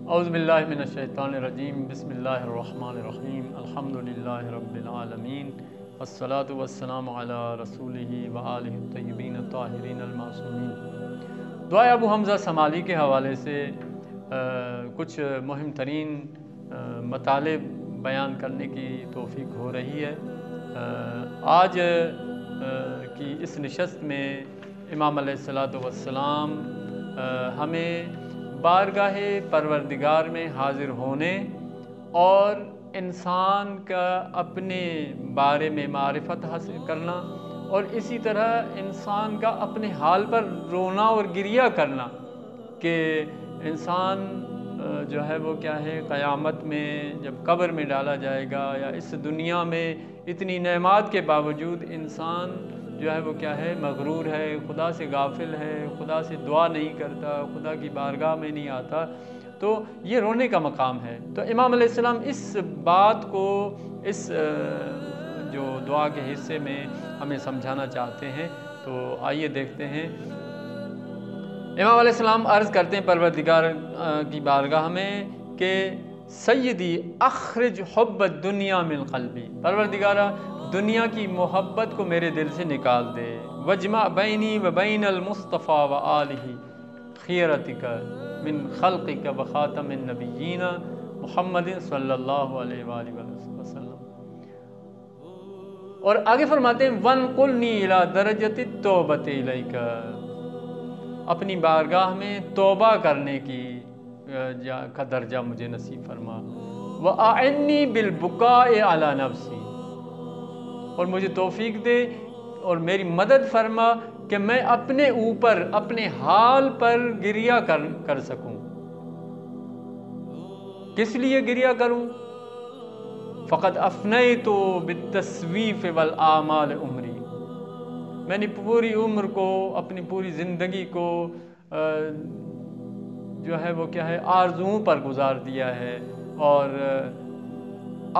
اعوذ باللہ من الشیطان الرجیم، بسم اللہ الرحمن الرحیم، الحمدللہ رب العالمین، والصلاة والسلام علی رسولہ وآلہ الطیبین الطاہرین المعصومین۔ دعائے ابو حمزہ سمالی کے حوالے سے کچھ مہم ترین مطالب بیان کرنے کی توفیق ہو رہی ہے۔ آج کی اس نشست میں امام علیہ السلام ہمیں بارگاہ پروردگار میں حاضر ہونے اور انسان کا اپنے بارے میں معرفت حاصل کرنا اور اسی طرح انسان کا اپنے حال پر رونا اور گریہ کرنا کہ انسان جو ہے وہ کیا ہے، قیامت میں جب قبر میں ڈالا جائے گا یا اس دنیا میں اتنی نعمات کے باوجود انسان جو ہے وہ کیا ہے، مغرور ہے، خدا سے غافل ہے، خدا سے دعا نہیں کرتا، خدا کی بارگاہ میں نہیں آتا، تو یہ رونے کا مقام ہے۔ تو امام علیہ السلام اس بات کو اس جو دعا کے حصے میں ہمیں سمجھانا چاہتے ہیں، تو آئیے دیکھتے ہیں۔ امام علیہ السلام عرض کرتے ہیں پروردگار کی بارگاہ میں کہ سیدی اخرج حب الدنیا من قلبی، پروردگارہ دنیا کی محبت کو میرے دل سے نکال دے، وجمع بینی و بین المصطفیٰ و آلہ خیرتک من خلقک و خاتم النبیین محمد صلی اللہ علیہ وآلہ وسلم۔ اور آگے فرماتے ہیں وَانْقُلْنِي إِلَىٰ دَرَجَةِ التَّوْبَةِ إِلَيْكَ، اپنی بارگاہ میں توبہ کرنے کی کا درجہ مجھے نصیب فرما، وَأَعِنِّي بِالْبُكَاءِ عَلَىٰ نَفْسِي، اور مجھے توفیق دے اور میری مدد فرما کہ میں اپنے اوپر اپنے حال پر گریہ کر سکوں۔ کس لیے گریہ کروں؟ فقد افنیت بالتسویف والاعمال عمری، میں نے پوری عمر کو، اپنی پوری زندگی کو جو ہے وہ کیا ہے، آرزوؤں پر گزار دیا ہے، اور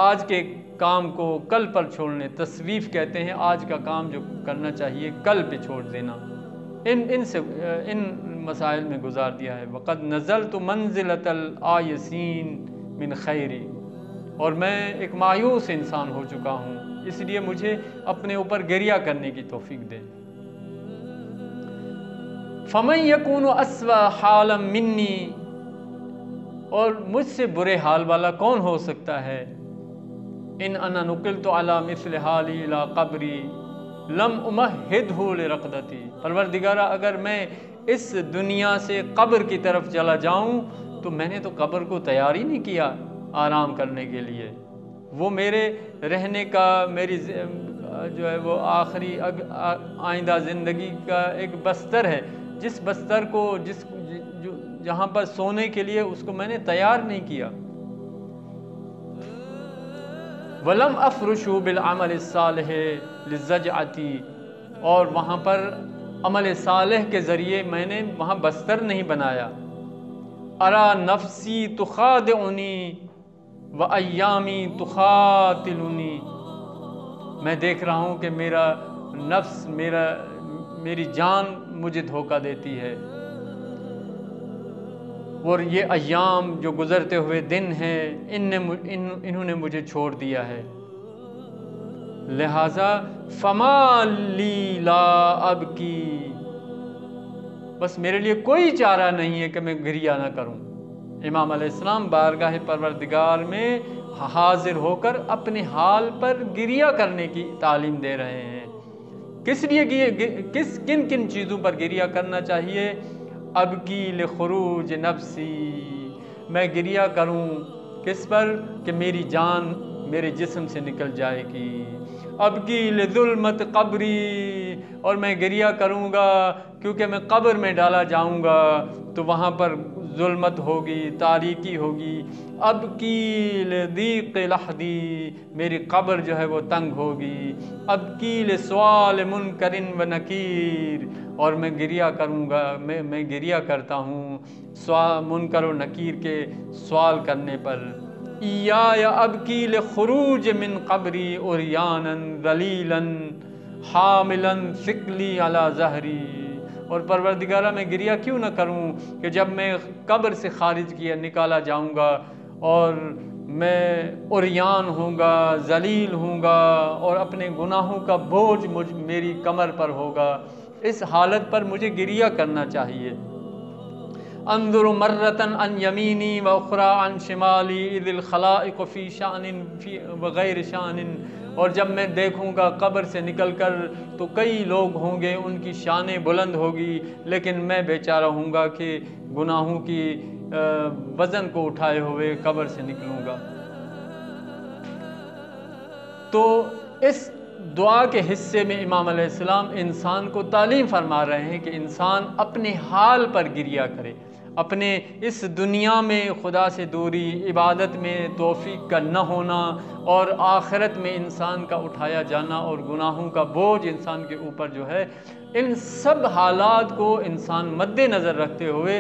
آج کے کام کو کل پر چھوڑنے، تسویف کہتے ہیں آج کا کام جو کرنا چاہیے کل پہ چھوڑ دینا، ان مسائل میں گزار دیا ہے۔ وقد نزلت منزلۃ الآیسین من خیری، اور میں ایک مایوس انسان ہو چکا ہوں، اس لیے مجھے اپنے اوپر گریہ کرنے کی توفیق دے۔ فمن یکون اسوأ حالا منی، اور مجھ سے برے حال والا کون ہو سکتا ہے؟ ان انا نقلت علی مثل حالی الی قبری لم امہدہ لرقدتی، پروردگارہ اگر میں اس دنیا سے قبر کی طرف چلا جاؤں تو میں نے تو قبر کو تیار ہی نہیں کیا آرام کرنے کے لیے، وہ میرے رہنے کا، میری جو ہے وہ آخری آئندہ زندگی کا ایک بستر ہے، جس بستر کو جہاں پر سونے کے لیے اس کو میں نے تیار نہیں کیا۔ وَلَمْ أَفْرُشُ بِالْعَمَلِ الصَّالِحِ لِلزَّجْعَةِ، اور وہاں پر عمل صالح کے ذریعے میں نے وہاں بستر نہیں بنایا۔ أَرَى نَفْسِي تُخَادِعُنِي وَأَيَّامِي تُخَاتِلُنِي، میں دیکھ رہا ہوں کہ میرا نفس، میری جان مجھے دھوکہ دیتی ہے، اور یہ ایام جو گزرتے ہوئے دن ہیں انہوں نے مجھے چھوڑ دیا ہے، لہذا فما لی لا ابکی، بس میرے لیے کوئی چارہ نہیں ہے کہ میں گریہ نہ کروں۔ امام علیہ السلام بارگاہ پروردگار میں حاضر ہو کر اپنے حال پر گریہ کرنے کی تعلیم دے رہے ہیں۔ کس لیے کن کن چیزوں پر گریہ کرنا چاہیے؟ ابکی لخروج نفسی، میں گریہ کروں کس پر؟ کہ میری جان میرے جسم سے نکل جائے گی۔ ابکی لظلمت قبری، اور میں گریہ کروں گا کیونکہ میں قبر میں ڈالا جاؤں گا تو وہاں پر ظلمت ہوگی، تاریکی ہوگی۔ ابکی لضیق لحدی، میری قبر جو ہے وہ تنگ ہوگی۔ ابکی لسؤال منکر و نکیر، اور میں گریہ کروں گا، میں گریہ کرتا ہوں منکر و نکیر کے سوال کرنے پر۔ ایایا ابکی لخروج من قبری عریانا ذلیلا حاملا ثقلی علی ظہری اور پروردگارہ میں گریہ کیوں نہ کروں کہ جب میں قبر سے خارج کیا نکالا جاؤں گا اور میں عریان ہوں گا، ذلیل ہوں گا اور اپنے گناہوں کا بوجھ میری کمر پر ہوگا، اس حالت پر مجھے گریہ کرنا چاہیے۔ انظر مرتن عن یمینی و اخری عن شمالی اذ الخلائق فی شان وغیر شان، اور جب میں دیکھوں گا قبر سے نکل کر تو کئی لوگ ہوں گے، ان کی شانیں بلند ہوگی، لیکن میں بیچارہ ہوں گا کہ گناہوں کی وزن کو اٹھائے ہوئے قبر سے نکلوں گا۔ تو اس دعا کے حصے میں امام علیہ السلام انسان کو تعلیم فرما رہے ہیں کہ انسان اپنے حال پر گریہ کرے، اپنے اس دنیا میں خدا سے دوری، عبادت میں توفیق کا نہ ہونا اور آخرت میں انسان کا اٹھایا جانا اور گناہوں کا بوجھ انسان کے اوپر جو ہے، ان سب حالات کو انسان مد نظر رکھتے ہوئے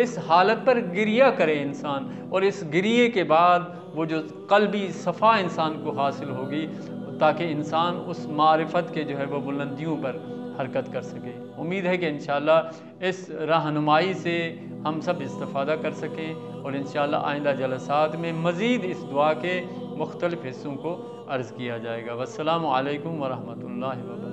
اس حالت پر گریہ کرے انسان، اور اس گریے کے بعد وہ جو قلبی صفا انسان کو حاصل ہوگی تاکہ انسان اس معرفت کے جو ہے وہ بلندیوں پر حرکت کر سکے۔ امید ہے کہ انشاءاللہ اس رہنمائی سے ہم سب استفادہ کر سکیں، اور انشاءاللہ آئندہ جلسات میں مزید اس دعا کے مختلف حصوں کو عرض کیا جائے گا۔ والسلام علیکم ورحمۃ اللہ وبرکاتہ۔